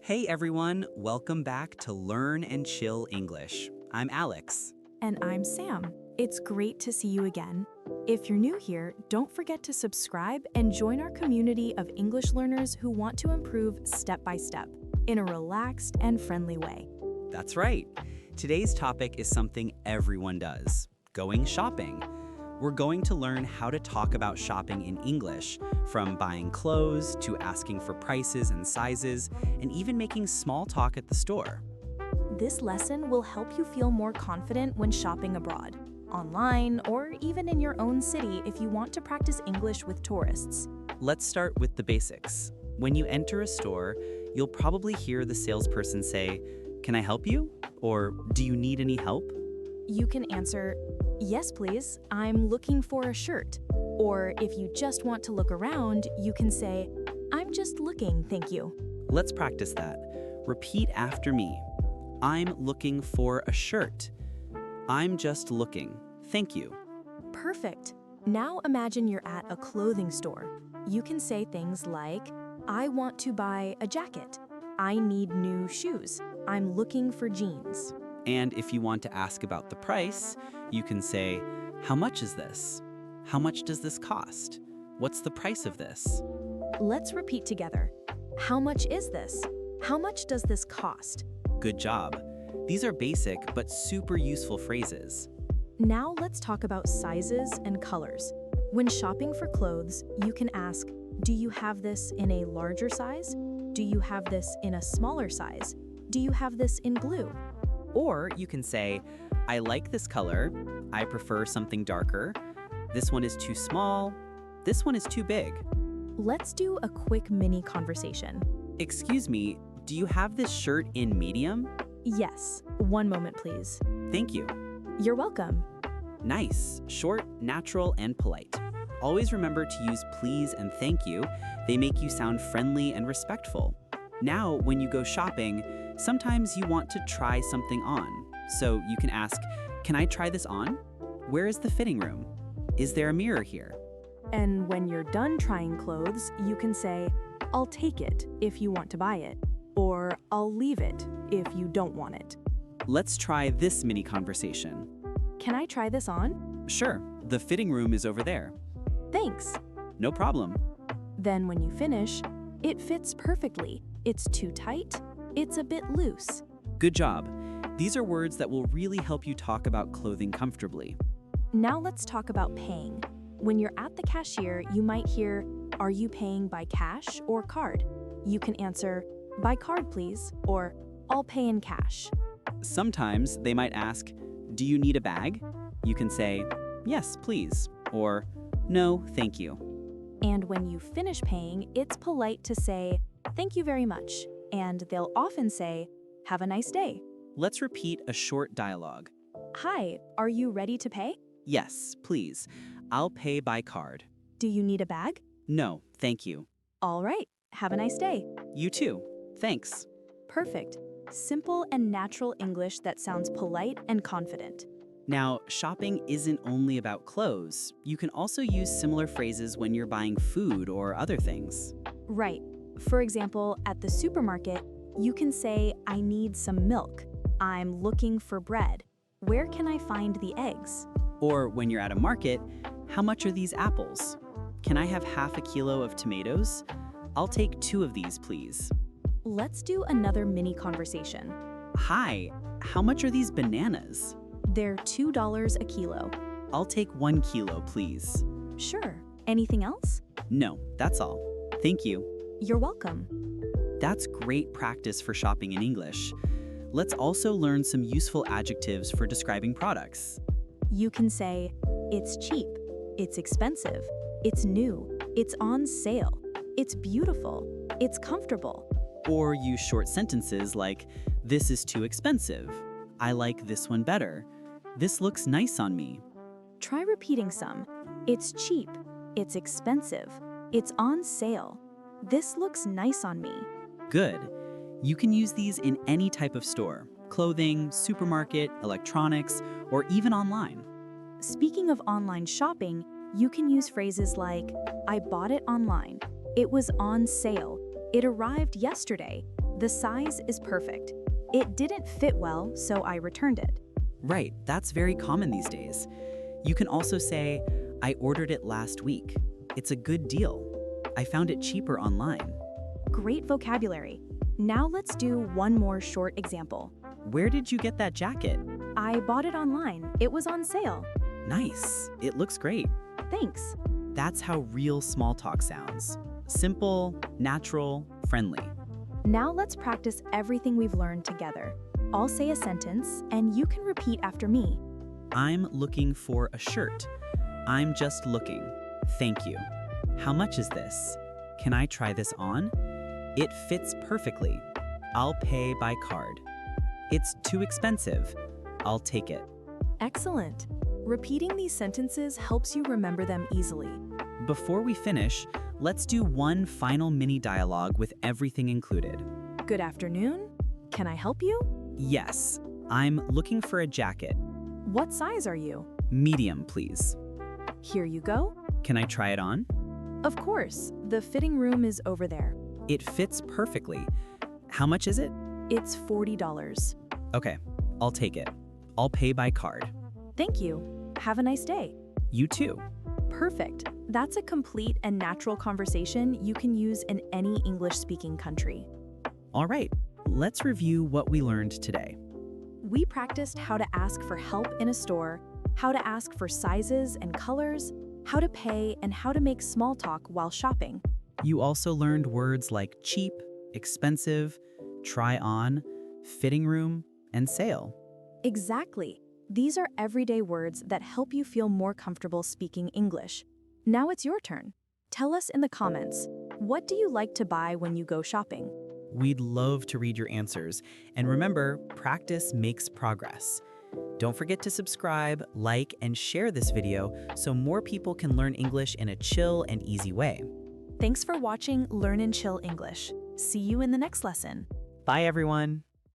Hey everyone, welcome back to Learn and Chill English. I'm Alex. And I'm Sam. It's great to see you again. If you're new here, don't forget to subscribe and join our community of English learners who want to improve step by step in a relaxed and friendly way. That's right. Today's topic is something everyone does, going shopping. We're going to learn how to talk about shopping in English, from buying clothes to asking for prices and sizes, and even making small talk at the store. This lesson will help you feel more confident when shopping abroad, online, or even in your own city if you want to practice English with tourists. Let's start with the basics. When you enter a store, you'll probably hear the salesperson say, "Can I help you?" Or "Do you need any help?" You can answer, "Yes, please, I'm looking for a shirt." Or if you just want to look around, you can say, "I'm just looking, thank you." Let's practice that. Repeat after me. I'm looking for a shirt. I'm just looking. Thank you. Perfect. Now imagine you're at a clothing store. You can say things like, "I want to buy a jacket. I need new shoes. I'm looking for jeans." And if you want to ask about the price, you can say, "How much is this? How much does this cost? What's the price of this?" Let's repeat together. How much is this? How much does this cost? Good job. These are basic but super useful phrases. Now let's talk about sizes and colors. When shopping for clothes, you can ask, "Do you have this in a larger size? Do you have this in a smaller size? Do you have this in blue?" Or you can say, "I like this color. I prefer something darker. This one is too small. This one is too big." Let's do a quick mini conversation. "Excuse me, do you have this shirt in medium?" Yes. One moment, please. "Thank you." You're welcome. Nice, short, natural, and polite. Always remember to use please and thank you. They make you sound friendly and respectful. Now, when you go shopping, sometimes you want to try something on. So you can ask, "Can I try this on? Where is the fitting room? Is there a mirror here?" And when you're done trying clothes, you can say, "I'll take it if you want to buy it," or "I'll leave it if you don't want it." Let's try this mini conversation. "Can I try this on?" "Sure, the fitting room is over there." "Thanks." "No problem." Then when you finish, "It fits perfectly. It's too tight. It's a bit loose." Good job. These are words that will really help you talk about clothing comfortably. Now let's talk about paying. When you're at the cashier, you might hear, "Are you paying by cash or card?" You can answer, "By card, please," or "I'll pay in cash." Sometimes they might ask, "Do you need a bag?" You can say, "Yes, please," or "No, thank you." And when you finish paying, it's polite to say, "Thank you very much." And they'll often say, "Have a nice day." Let's repeat a short dialogue. "Hi, are you ready to pay? "Yes, please. I'll pay by card." Do you need a bag? "No, thank you." All right, have a nice day." "You too. Thanks." Perfect. Simple and natural English that sounds polite and confident. Now, shopping isn't only about clothes. You can also use similar phrases when you're buying food or other things. Right. For example, at the supermarket, you can say, "I need some milk." "I'm looking for bread." "Where can I find the eggs?" Or when you're at a market, "How much are these apples?" "Can I have half a kilo of tomatoes?" "I'll take 2 of these, please." Let's do another mini conversation. "Hi, how much are these bananas?" They're $2 a kilo. "I'll take 1 kilo, please." Sure. Anything else? "No, that's all. Thank you." You're welcome. That's great practice for shopping in English. Let's also learn some useful adjectives for describing products. You can say, "It's cheap," "It's expensive," "It's new," "It's on sale," "It's beautiful," "It's comfortable." Or use short sentences like, "This is too expensive," "I like this one better," "This looks nice on me." Try repeating some. "It's cheap," "It's expensive," "It's on sale," "This looks nice on me." Good. You can use these in any type of store: clothing, supermarket, electronics, or even online. Speaking of online shopping, you can use phrases like, "I bought it online," "It was on sale," "It arrived yesterday," The size is perfect. It didn't fit well, so I returned it. Right, that's very common these days. You can also say, I ordered it last week. It's a good deal. I found it cheaper online. Great vocabulary. Now let's do one more short example. Where did you get that jacket? I bought it online. It was on sale. Nice. It looks great. Thanks. That's how real small talk sounds. Simple, natural, friendly. Now let's practice everything we've learned together. I'll say a sentence, and you can repeat after me. I'm looking for a shirt. I'm just looking. Thank you. How much is this? Can I try this on? It fits perfectly. I'll pay by card. It's too expensive. I'll take it. Excellent. Repeating these sentences helps you remember them easily. Before we finish, let's do one final mini dialogue with everything included. Good afternoon. Can I help you? Yes, I'm looking for a jacket. What size are you? Medium, please. Here you go. Can I try it on? Of course. The fitting room is over there. It fits perfectly. How much is it? It's $40. Okay, I'll take it. I'll pay by card. Thank you. Have a nice day. You too. Perfect. That's a complete and natural conversation you can use in any English-speaking country. All right, let's review what we learned today. We practiced how to ask for help in a store, how to ask for sizes and colors, how to pay, and how to make small talk while shopping. You also learned words like cheap, expensive, try on, fitting room, and sale. Exactly. These are everyday words that help you feel more comfortable speaking English. Now it's your turn. Tell us in the comments, what do you like to buy when you go shopping? We'd love to read your answers. And remember, practice makes progress. Don't forget to subscribe, like, and share this video so more people can learn English in a chill and easy way. Thanks for watching Learn and Chill English. See you in the next lesson. Bye, everyone.